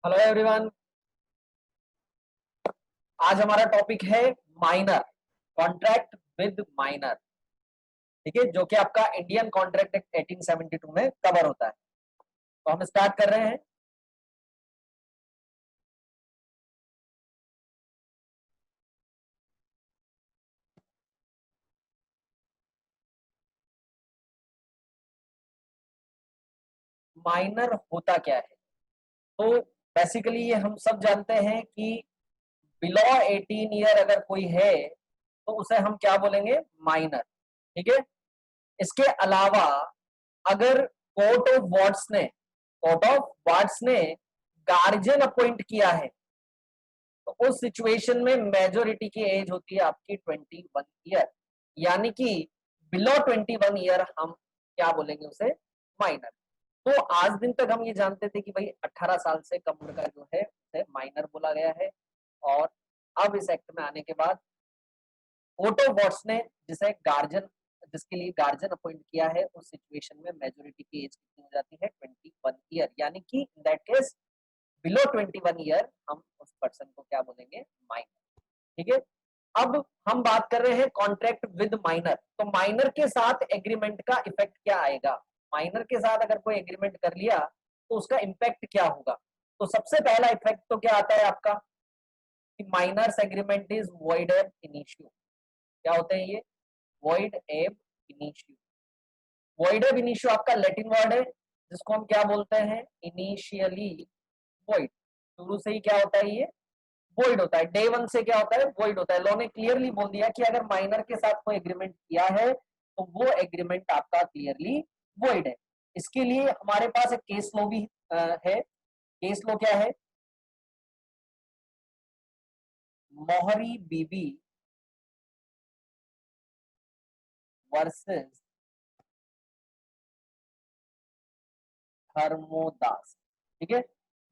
Hello everyone. आज हमारा topic है माइनर कॉन्ट्रैक्ट विद माइनर। ठीक है, जो कि आपका इंडियन कॉन्ट्रैक्ट एक्ट 1872 में कवर होता है। तो हम स्टार्ट कर रहे हैं। माइनर होता क्या है? तो बेसिकली ये हम सब जानते हैं कि बिलो 18 ईयर अगर कोई है तो उसे हम क्या बोलेंगे? माइनर। ठीक है। इसके अलावा अगर कोर्ट ऑफ वार्ड्स ने गार्जियन अपॉइंट किया है तो उस सिचुएशन में मेजोरिटी की एज होती है आपकी 21 ईयर, यानी कि बिलो 21 ईयर हम क्या बोलेंगे? उसे माइनर। तो आज दिन तक हम ये जानते थे कि भाई 18 साल से कम उम्र का जो है उसे माइनर बोला गया है। और अब इस एक्ट में आने के बाद कोर्ट ऑफ वार्ड्स ने जिसके लिए गार्जियन अपॉइंट किया है उस सिचुएशन में मेजोरिटी की एज कितनी हो जाती है? 21 ईयर, यानी कि in that case below 21 year हम उस पर्सन को क्या बोलेंगे? माइनर। ठीक है। अब हम बात कर रहे हैं कॉन्ट्रैक्ट विद माइनर। तो माइनर के साथ एग्रीमेंट का इफेक्ट क्या आएगा? माइनर के साथ अगर कोई एग्रीमेंट कर लिया तो उसका इम्पैक्ट क्या होगा? तो सबसे पहला इफेक्ट तो क्या आता है आपका कि minors agreement is void ab initio. क्या होते हैं ये? Void ab initio. Void ab initio आपका लैटिन वर्ड है जिसको हम क्या बोलते हैं? Initially void. शुरू से ही क्या होता है? ये वॉइड होता है। डे वन से क्या होता है? वॉइड होता है। लॉ ने क्लियरली बोल दिया कि अगर माइनर के साथ कोई एग्रीमेंट किया है तो वो एग्रीमेंट आपका क्लियरली वॉइड है। इसके लिए हमारे पास एक केस लॉ भी है। केस लॉ क्या है? मोहरी बीबी वर्सेस धर्मोदास। ठीक है।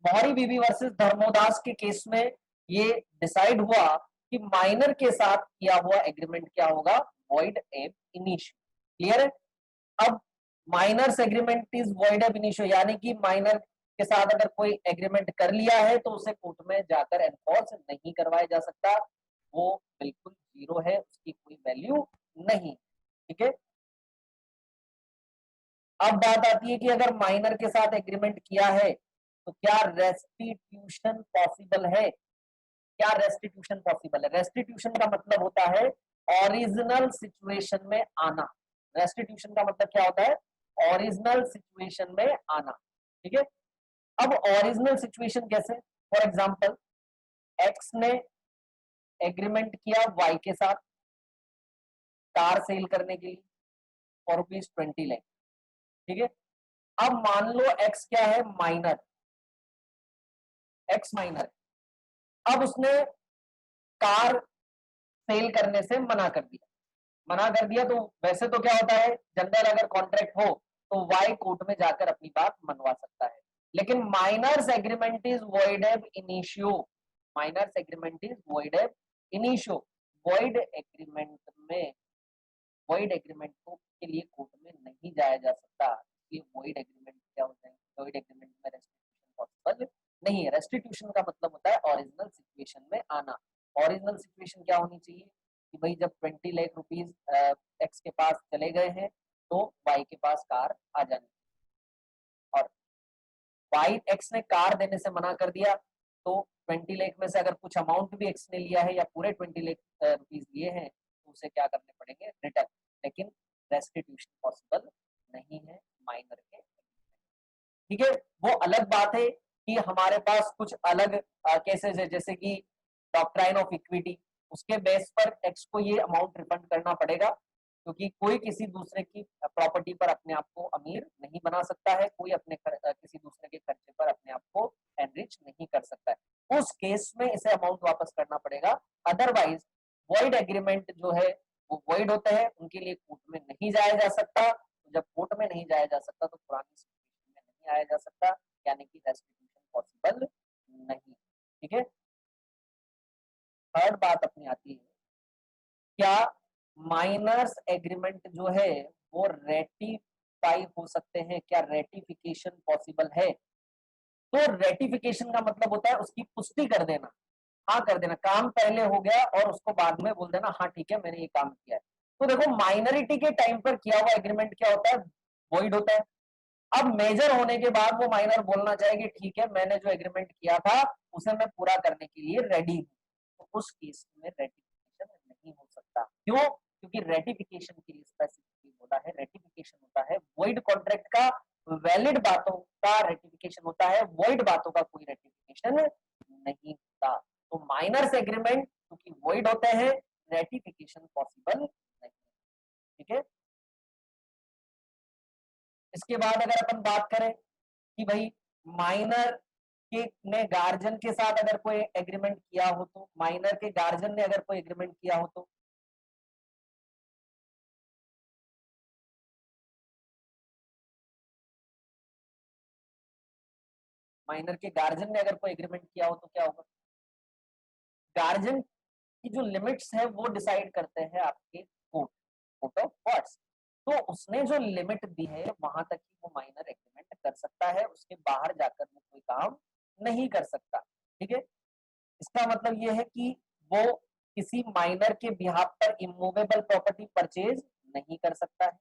मोहरी बीबी वर्सेस धर्मोदास के केस में ये डिसाइड हुआ कि माइनर के साथ किया हुआ एग्रीमेंट क्या होगा? Void ab initio. क्लियर है? अब minors agreement is void ab initio, यानी कि माइनर के साथ अगर कोई एग्रीमेंट कर लिया है तो उसे कोर्ट में जाकर एनफोर्स नहीं करवाया जा सकता। वो बिल्कुल जीरो है, उसकी कोई वैल्यू नहीं। ठीक है। अब बात आती है कि अगर माइनर के साथ एग्रीमेंट किया है तो क्या रेस्टिट्यूशन पॉसिबल है? क्या रेस्टिट्यूशन पॉसिबल है? रेस्टिट्यूशन का मतलब होता है ओरिजिनल सिचुएशन में आना। रेस्टिट्यूशन का मतलब क्या होता है? ओरिजिनल सिचुएशन में आना। ठीक है। अब ओरिजिनल सिचुएशन कैसे? फॉर एग्जांपल, एक्स ने एग्रीमेंट किया वाई के साथ कार सेल करने के लिए फॉर ₹20 लाख। ठीक है। अब मान लो एक्स क्या है? माइनर। X minor. अब उसने कार सेल करने से मना कर दिया। मना कर दिया तो वैसे तो क्या होता है? जनरल अगर कॉन्ट्रैक्ट हो तो वाई कोर्ट में जाकर अपनी बात मनवा सकता है। लेकिन minors agreement is void ab initio. Minors agreement is void ab initio. Void agreement में वॉइड एग्रीमेंट को के लिए कोर्ट में नहीं जाया जा सकता। ये वॉइड एग्रीमेंट क्या होता है? वॉइड एग्रीमेंट में रेस्टिट्यूशन पॉसिबल नहीं है। रेस्टिट्यूशन का मतलब होता है ओरिजिनल सिचुएशन में आना। ओरिजिनल सिचुएशन क्या होनी चाहिए कि भाई जब 20 लाख रुपीज एक्स के पास चले गए हैं तो वाई के पास कार आ जानी। और वाई एक्स ने कार देने से मना कर दिया तो 20 लाख में से अगर कुछ अमाउंट भी एक्स ने लिया है या पूरे 20 लाख रुपीज लिए हैं तो उसे क्या करने पड़ेंगे? रिटर्न। लेकिन रेस्टिट्यूशन पॉसिबल नहीं है माइनर के। ठीक है। वो अलग बात है कि हमारे पास कुछ अलग केसेस है, जैसे कि डॉक्ट्राइन ऑफ इक्विटी। उसके बेस पर एक्स को ये अमाउंट रिफंड करना पड़ेगा, क्योंकि कोई किसी दूसरे की प्रॉपर्टी पर अपने आप को अमीर नहीं बना सकता है। कोई किसी दूसरे के खर्चे पर अपने आप को एनरिच नहीं कर सकता है। उस केस में इसे अमाउंट वापस करना पड़ेगा। अदरवाइज वॉइड एग्रीमेंट जो है वो वॉइड होते हैं, उनके लिए कोर्ट में नहीं जाया जा सकता। तो जब कोर्ट में नहीं जाया जा सकता तो पुरानी सिचुएशन में नहीं आया जा सकता, यानी कि रेस्टिट्यूशन पॉसिबल नहीं। ठीक है। थर्ड बात अपनी आती है, क्या माइनर्स एग्रीमेंट जो है वो रेटिफाई हो सकते हैं? क्या रेटिफिकेशन पॉसिबल है? तो रेटिफिकेशन का मतलब होता है उसकी पुष्टि कर देना, हाँ कर देना, काम पहले हो गया और उसको बाद में बोल देना हाँ ठीक है मैंने ये काम किया है। तो देखो माइनॉरिटी के टाइम पर किया हुआ एग्रीमेंट क्या होता है, वॉइड होता है। अब मेजर होने के बाद वो माइनर बोलना चाहेगी ठीक है मैंने जो एग्रीमेंट किया था उसे मैं पूरा करने के लिए रेडी हूँ, तो उस केस में रेटिफिकेशन नहीं हो सकता। क्यों? क्योंकि रेटिफिकेशन के लिए स्पेसिफिकली बोला है, रेटिफिकेशन होता है वॉइड कॉन्ट्रैक्ट का, वैलिड बातों का रेटिफिकेशन होता है, वॉइड बातों का कोई रेटिफिकेशन नहीं होता। तो माइनर्स एग्रीमेंट क्योंकि वॉइड होते हैं, रेटिफिकेशन पॉसिबल नहीं। ठीक है, इसके बाद अगर अपन बात करें कि भाई माइनर के ने गार्जियन के साथ अगर कोई एग्रीमेंट किया हो, तो माइनर के गार्जियन ने अगर कोई एग्रीमेंट किया हो तो माइनर के गार्जियन ने अगर कोई एग्रीमेंट किया हो तो क्या होगा, गार्जियन की जो लिमिट्स है वो डिसाइड करते हैं आपके कोर्ट, कोर्ट ऑफ कोर्ट्स। तो उसने जो लिमिट दी है वहां तक ही वो माइनर एग्रीमेंट कर सकता है, उसके बाहर जाकर वो कोई काम नहीं कर सकता। ठीक है, इसका मतलब ये है कि वो किसी माइनर के बिहाफ पर इमूवेबल प्रॉपर्टी परचेज नहीं कर सकता है।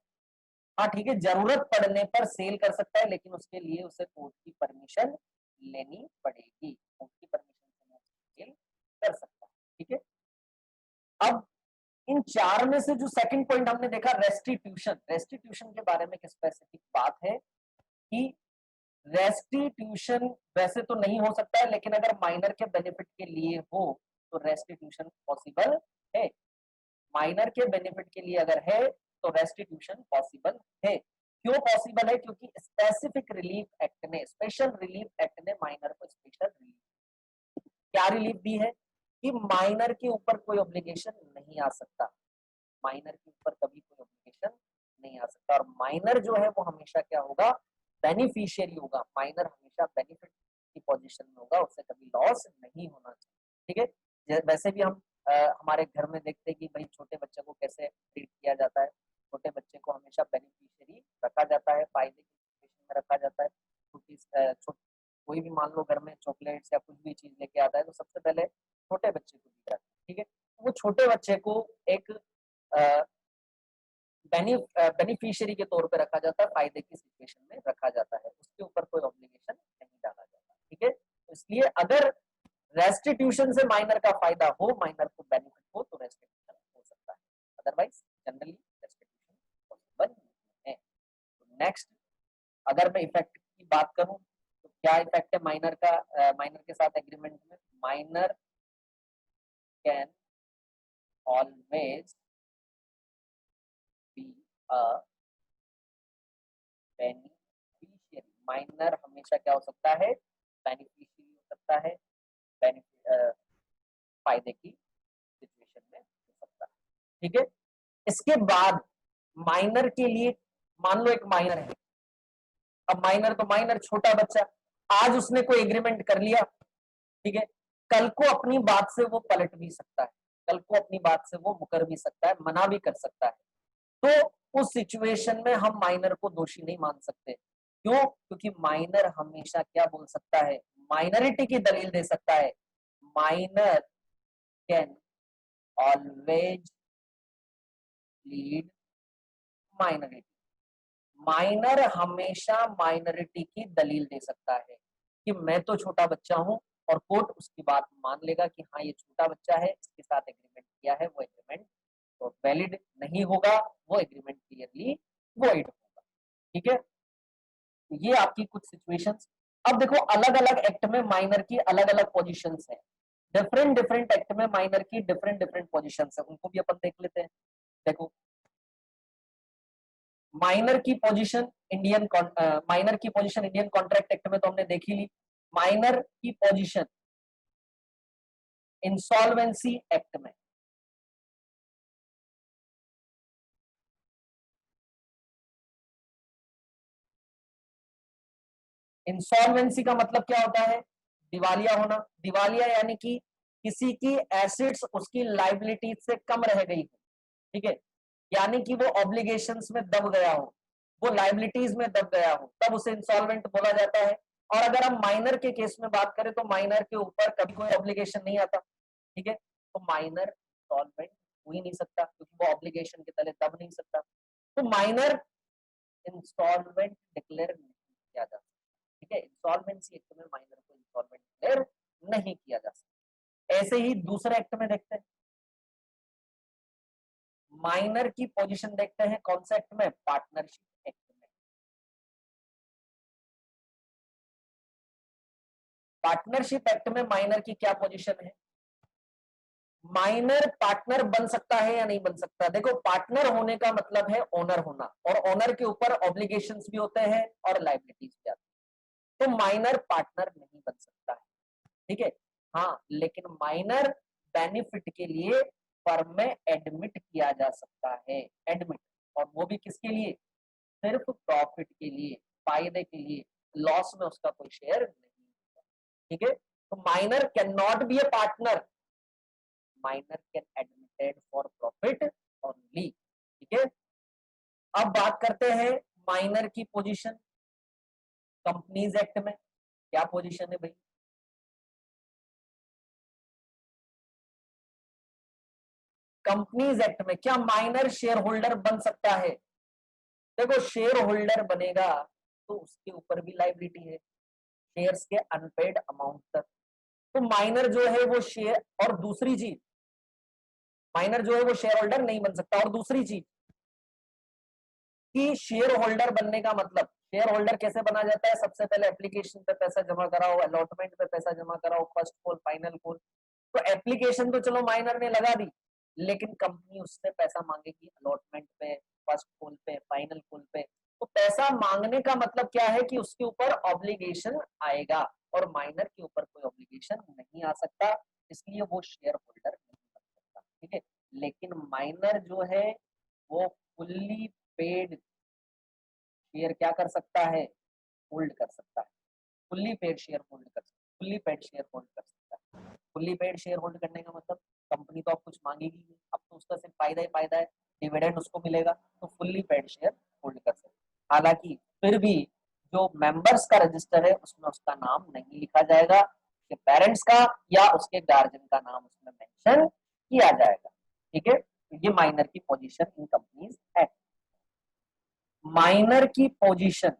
हाँ ठीक है, जरूरत पड़ने पर सेल कर सकता है, लेकिन उसके लिए उसे कोर्ट की परमिशन लेनी पड़ेगी, कोर्ट की परमिशन से सेल कर सकता है। ठीक है, अब इन चार में से जो सेकंड पॉइंट हमने देखा रेस्टिट्यूशन, रेस्टिट्यूशन के बारे में एक स्पेसिफिक बात है कि रेस्टिट्यूशन वैसे तो नहीं हो सकता है, लेकिन अगर माइनर के बेनिफिट के लिए हो तो रेस्टिट्यूशन पॉसिबल है। माइनर के बेनिफिट के लिए अगर है तो रेस्टिट्यूशन पॉसिबल है। क्यों पॉसिबल है? क्योंकि स्पेसिफिक रिलीफ एक्ट ने, स्पेशल रिलीफ एक्ट ने माइनर को स्पेशल रिलीफ, क्या रिलीफ दी है कि माइनर के ऊपर कोई ऑब्लिगेशन नहीं आ सकता, माइनर के ऊपर कभी कोई ऑब्लिगेशन नहीं आ सकता, और माइनर जो है वो हमेशा क्या होगा, बेनिफिशियरी होगा, माइनर हमेशा बेनिफिट की पोजीशन में होगा, उससे कभी लॉस नहीं होना चाहिए। ठीक है, वैसे भी हम हमारे घर में देखते हैं कि भाई छोटे बच्चे को कैसे ट्रीट किया जाता है, छोटे बच्चे को हमेशा बेनिफिशियरी रखा जाता है, फायदे की सिचुएशन में रखा जाता है। कोई भी मान लो घर में चॉकलेट्स या कुछ भी चीज लेके आता है तो सबसे पहले छोटे बच्चे को दी जाती है। ठीक है, वो छोटे बच्चे को एक बेनिफिशियरी के तौर पे रखा जाता है, फायदे की सिचुएशन में रखा जाता है, उसके ऊपर कोई ऑब्लिगेशन नहीं डाला जाता। ठीक है, तो इसलिए अगर रेस्टिट्यूशन से माइनर का फायदा हो, माइनर को बेनिफिट हो, तो रेस्टिट्यूशन हो सकता है, अदरवाइज जनरली रेस्टिट्यूशन पॉसिबल नहीं है। तो नेक्स्ट, अगर मैं इफेक्ट की बात करूं तो क्या इफेक्ट है माइनर का, माइनर के साथ एग्रीमेंट में, minor can always be a beneficiary, minor हमेशा क्या हो सकता है, बेनिफिशियरी हो सकता है, फायदे की सिचुएशन में हो सकता है। ठीक है, इसके बाद माइनर के लिए, मान लो एक माइनर है, अब माइनर तो माइनर छोटा बच्चा, आज उसने कोई एग्रीमेंट कर लिया, ठीक है, कल को अपनी बात से वो पलट भी सकता है, कल को अपनी बात से वो मुकर भी सकता है, मना भी कर सकता है। तो उस सिचुएशन में हम माइनर को दोषी नहीं मान सकते। क्यों? क्योंकि माइनर हमेशा क्या बोल सकता है, माइनॉरिटी की दलील दे सकता है, minor can always lead minority, minor हमेशा माइनॉरिटी की दलील दे सकता है कि मैं तो छोटा बच्चा हूं, और कोर्ट उसकी बात मान लेगा कि हाँ ये छोटा बच्चा है, इसके साथ एग्रीमेंट किया है, वो एग्रीमेंट तो वैलिड नहीं होगा, वो एग्रीमेंट क्लियरली वॉइड होगा। ठीक है, ये आपकी कुछ सिचुएशंस। अब देखो अलग अलग एक्ट में माइनर की अलग अलग पोजीशंस है, डिफरेंट डिफरेंट एक्ट में माइनर की डिफरेंट डिफरेंट पोजीशंस है, उनको भी अपन देख लेते हैं। देखो माइनर की पोजीशन इंडियन माइनर की पोजीशन इंडियन कॉन्ट्रैक्ट एक्ट में तो हमने देख ही ली। माइनर की पोजीशन इंसॉल्वेंसी एक्ट में, इंसॉल्वेंसी का मतलब क्या होता है, दिवालिया होना, दिवालिया यानी कि किसी की एसेट्स उसकी लाइबिलिटीज से कम रह गई हो। ठीक है, यानी कि वो ऑब्लिगेशंस में दब गया हो, वो लाइबिलिटीज में दब गया हो, तब उसे इंसॉल्वेंट बोला जाता है। और अगर हम माइनर के केस में बात करें तो माइनर के ऊपर कभी कोई ऑब्लिगेशन नहीं आता, ठीक है, तो माइनर इंस्टॉलमेंट हो ही नहीं सकता क्योंकि वो ऑब्लिगेशन के तले दब नहीं सकता, तो माइनर इंस्टॉलमेंट डिक्लेयर नहीं किया जा सकता, ठीक है, इंस्टॉलमेंसी एक्ट में माइनर को इंस्टॉलमेंट डिक्लेयर नहीं किया जा सकता। ऐसे ही दूसरे एक्ट में देखते हैं, माइनर की पोजीशन देखते हैं कौन सा एक्ट में, पार्टनरशिप एक्ट में। पार्टनरशिप एक्ट में माइनर की क्या पोजीशन है, माइनर पार्टनर बन सकता है या नहीं बन सकता। देखो पार्टनर होने का मतलब है ओनर होना, और ओनर के ऊपर ऑब्लिगेशंस भी होते हैं और लायबिलिटीज भी आती है, तो माइनर पार्टनर नहीं बन सकता है, ठीक है। हाँ, लेकिन माइनर बेनिफिट के लिए फर्म में एडमिट किया जा सकता है, एडमिट, और वो भी किसके लिए, सिर्फ प्रॉफिट के लिए, फायदे के लिए, लॉस में उसका कोई शेयर नहीं, ठीक है। तो minor can not be A partner, minor can admitted for profit only, ठीक है। अब बात करते हैं माइनर की पोजीशन कंपनीज एक्ट में, क्या पोजीशन है भाई, कंपनीज एक्ट में क्या माइनर शेयर होल्डर बन सकता है। देखो शेयर होल्डर बनेगा तो उसके ऊपर भी लाइबिलिटी है, शेयर्स के अनपेड अमाउंट तक, तो माइनर जो है वो शेयर, और दूसरी चीज माइनर जो है वो शेयर होल्डर नहीं बन सकता, और दूसरी चीज कि शेयर होल्डर बनने का मतलब, शेयर होल्डर कैसे बना जाता है, सबसे पहले एप्लीकेशन पे पैसा जमा कराओ, अलॉटमेंट पे पैसा जमा कराओ, फर्स्ट कॉल फाइनल कॉल, तो एप्लीकेशन तो चलो माइनर ने लगा दी, लेकिन कंपनी उससे पैसा मांगेगी अलॉटमेंट पे, फर्स्ट कॉल पे, फाइनल कॉल पे, तो पैसा मांगने का मतलब क्या है कि उसके ऊपर ऑब्लिगेशन आएगा, और माइनर के ऊपर कोई ऑब्लिगेशन नहीं आ सकता, इसलिए वो शेयर होल्डर नहीं बन सकता, ठीक है। लेकिन माइनर जो है वो फुल्ली पेड शेयर क्या कर सकता है, होल्ड कर सकता है, फुल्ली पेड शेयर होल्ड कर सकता है, फुल्ली पेड शेयर होल्ड कर सकता है। फुल्ली पेड शेयर होल्ड करने का मतलब कंपनी तो अब कुछ मांगेगी नहीं, अब तो उसका सिर्फ फायदा ही फायदा है, डिविडेंड उसको मिलेगा, तो फुल्ली पेड शेयर होल्ड कर सकता है। हालांकि फिर भी जो मेंबर्स का रजिस्टर है उसमें उसका नाम नहीं लिखा जाएगा, उसके पेरेंट्स का या उसके गार्जियन का नाम उसमें मेंशन किया जाएगा, ठीक है। तो ये माइनर की पोजीशन इन कंपनीज है। माइनर की पोजीशन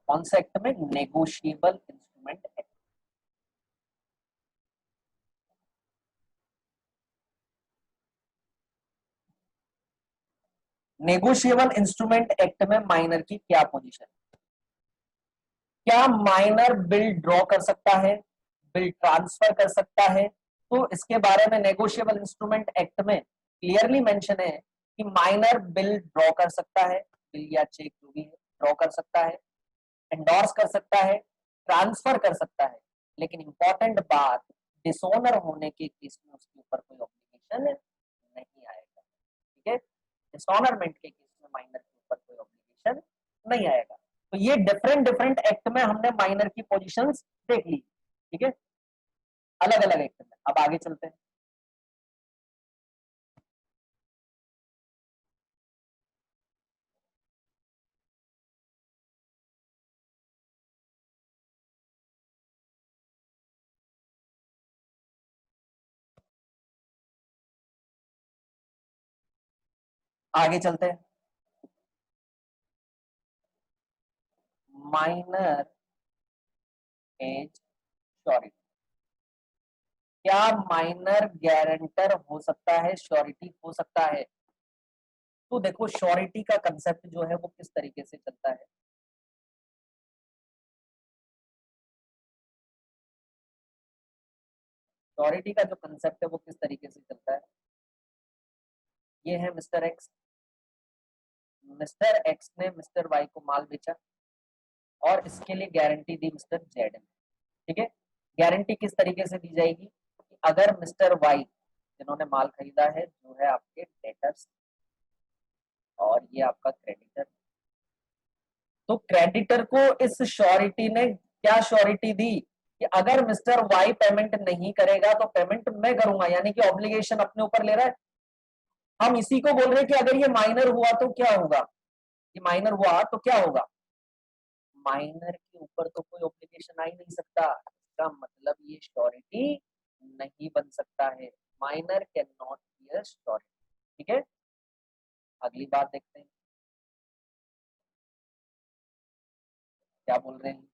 कौन सा एक्ट में, negotiable instrument act. Negotiable instrument act में माइनर की क्या पोजीशन, क्या माइनर बिल ड्रॉ कर सकता है, बिल ट्रांसफर कर सकता है, तो इसके बारे में नेगोशिएबल इंस्ट्रूमेंट एक्ट में क्लियरली मेंशन है कि माइनर बिल ड्रॉ कर सकता है, बिल या चेक जो भी है ड्रॉ कर सकता है, एंडोर्स कर सकता है, ट्रांसफर कर सकता है, लेकिन इंपॉर्टेंट बात, डिसोनर होने के केस में उसके ऊपर कोई ऑब्लिगेशन नहीं आएगा, ठीक है। डिसऑनरमेंट के केस में माइनर के ऊपर कोई ऑब्लिगेशन नहीं आएगा। तो ये डिफरेंट डिफरेंट एक्ट में हमने माइनर की पोजीशंस देख ली, ठीक है, अलग अलग एक्ट में। अब आगे चलते हैं, आगे चलते हैं, माइनर एज श्योरिटी, क्या माइनर गारंटर हो सकता है, श्योरिटी हो सकता है। तो देखो श्योरिटी का कंसेप्ट जो है वो किस तरीके से चलता है, श्योरिटी का जो कंसेप्ट है वो किस तरीके से चलता है, ये है मिस्टर एक्स, मिस्टर एक्स ने मिस्टर वाई को माल बेचा और इसके लिए गारंटी दी मिस्टर जेड ने, ठीक है। गारंटी किस तरीके से दी जाएगी कि अगर मिस्टर वाई जिन्होंने माल खरीदा है जो है आपके डेटर्स और ये आपका क्रेडिटर, तो क्रेडिटर को इस श्योरिटी ने क्या श्योरिटी दी कि अगर मिस्टर वाई पेमेंट नहीं करेगा तो पेमेंट मैं करूंगा, यानी कि ऑब्लिगेशन अपने ऊपर ले रहा है। हम इसी को बोल रहे हैं कि अगर ये माइनर हुआ तो क्या होगा, कि माइनर हुआ तो क्या होगा, माइनर के ऊपर तो कोई ऑब्लिगेशन आ ही नहीं सकता, इसका मतलब ये श्योरिटी नहीं बन सकता है, minor can not be a surety. ठीक है, अगली बात देखते हैं क्या बोल रहे हैं।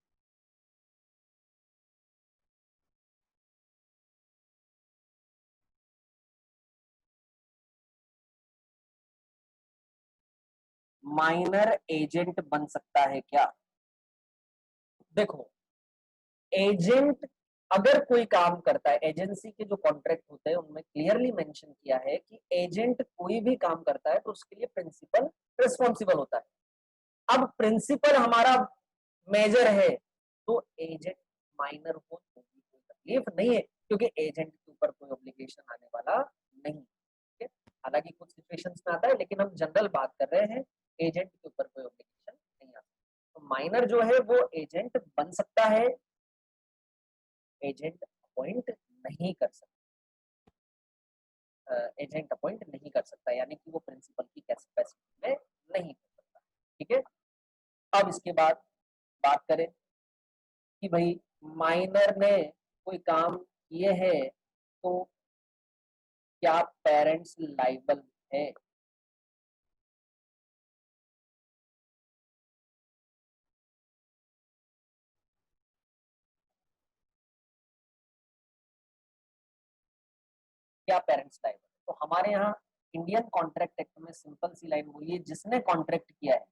माइनर एजेंट बन सकता है क्या, देखो एजेंट अगर कोई काम करता है, एजेंसी के जो कॉन्ट्रैक्ट होते हैं उनमें क्लियरली मेंशन किया है कि एजेंट कोई भी काम करता है तो उसके लिए प्रिंसिपल रिस्पॉन्सिबल होता है। अब प्रिंसिपल हमारा मेजर है तो एजेंट माइनर हो तो भी कोई तकलीफ नहीं है, क्योंकि एजेंट के ऊपर कोई ऑब्लिगेशन आने वाला नहीं। ठीक है, हालांकि कुछ सिचुएशंस में आता है, लेकिन हम जनरल बात कर रहे हैं, एजेंट के ऊपर कोई ऑब्लिगेशन नहीं आता। तो माइनर जो है वो एजेंट बन सकता है, एजेंट अपॉइंट नहीं कर सकता, एजेंट अपॉइंट नहीं कर सकता, यानी कि वो प्रिंसिपल की कैपेसिटी में नहीं कर सकता। ठीक है, अब इसके बाद बात करें कि भाई माइनर ने कोई काम किए हैं तो क्या पेरेंट्स लाइबल है, क्या पेरेंट्स लाइबल है? तो हमारे यहाँ इंडियन कॉन्ट्रैक्ट एक्ट में सिंपल सी लाइन बोली है, जिसने कॉन्ट्रैक्ट किया है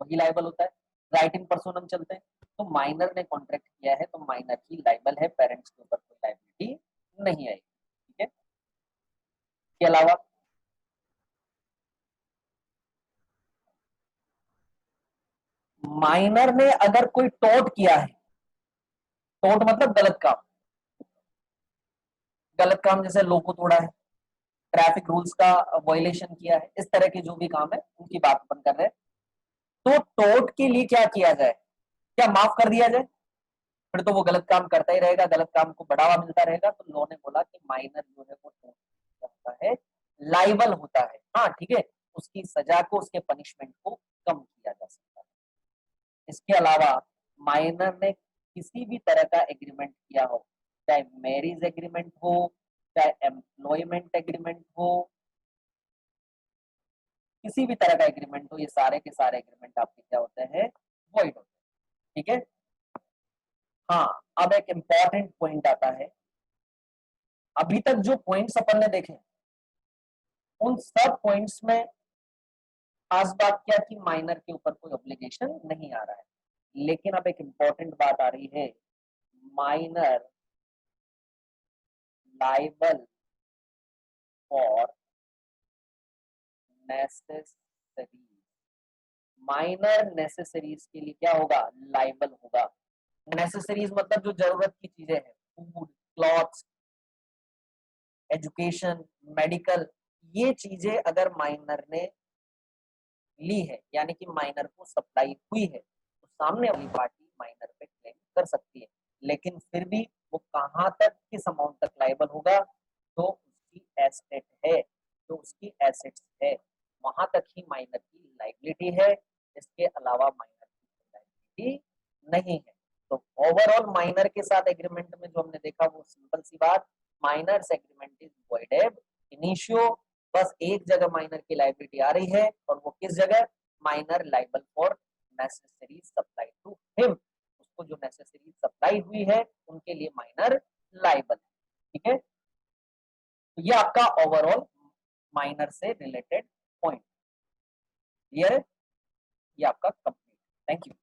वही लाइबल होता है, राइट इन पर्सोनम चलते हैं। तो माइनर ने कॉन्ट्रैक्ट किया है तो माइनर ही लाइबल है, पेरेंट्स के ऊपर कोई लाइबिलिटी नहीं आएगी। ठीक है, इसके अलावा माइनर ने अगर कोई टॉट किया है, टॉट मतलब गलत काम, गलत काम जैसे लो को तोड़ा है, ट्रैफिक रूल्स का वायलेशन किया है, इस तरह के जो भी काम है उनकी बात अपन कर रहे हैं। तो टोट के लिए क्या किया जाए, क्या माफ कर दिया जाए, फिर तो वो गलत काम करता ही रहेगा, गलत काम को बढ़ावा मिलता रहेगा। तो लॉ ने बोला कि माइनर जो है वो टोट होता है, लाइबल होता है। हाँ ठीक है, उसकी सजा को, उसके पनिशमेंट को कम किया जा सकता है। इसके अलावा माइनर ने किसी भी तरह का एग्रीमेंट किया हो, चाहे मैरिज एग्रीमेंट हो, चाहे एम्प्लॉयमेंट एग्रीमेंट हो, किसी भी तरह का एग्रीमेंट हो, ये सारे के सारे एग्रीमेंट आपके क्या होते हैं, वॉइड होते हैं। ठीक है, हाँ अब एक इंपॉर्टेंट पॉइंट आता है, अभी तक जो पॉइंट्स अपन ने देखे उन सब पॉइंट्स में खास बात क्या थी, माइनर के ऊपर कोई ऑब्लिगेशन नहीं आ रहा है। लेकिन अब एक इंपॉर्टेंट बात आ रही है, minor liable for necessaries, minor necessaries के लिए क्या होगा, लाइबल होगा। नेसेसरीज मतलब जो जरूरत की चीजें हैं, फूड, क्लॉथ्स, एजुकेशन, मेडिकल, ये चीजें अगर माइनर ने ली है, यानी कि माइनर को सप्लाई हुई है, तो सामने वाली पार्टी माइनर पे क्लेम कर सकती है। लेकिन फिर भी वो कहां तक, किस अमाउंट तक लाइबल होगा, तो उसकी एसेट है, जो उसकी एसेट्स है वहां तक ही माइनर की लाइबिलिटी है, इसके अलावा माइनर की लाइबिलिटी नहीं है। तो ओवरऑल माइनर के साथ एग्रीमेंट में जो हमने देखा वो सिंपल सी बात, minors agreement is void ab initio. बस एक जगह माइनर की लाइबिलिटी आ रही है, और वो किस जगह, minor liable for necessary supply to him, उसको जो नेसेसरी सप्लाई हुई है उनके लिए माइनर लाइबल है। ठीक है, तो ये आपका ओवरऑल माइनर से रिलेटेड पॉइंट क्लियर है, ये आपका कंप्लीट। Thank you.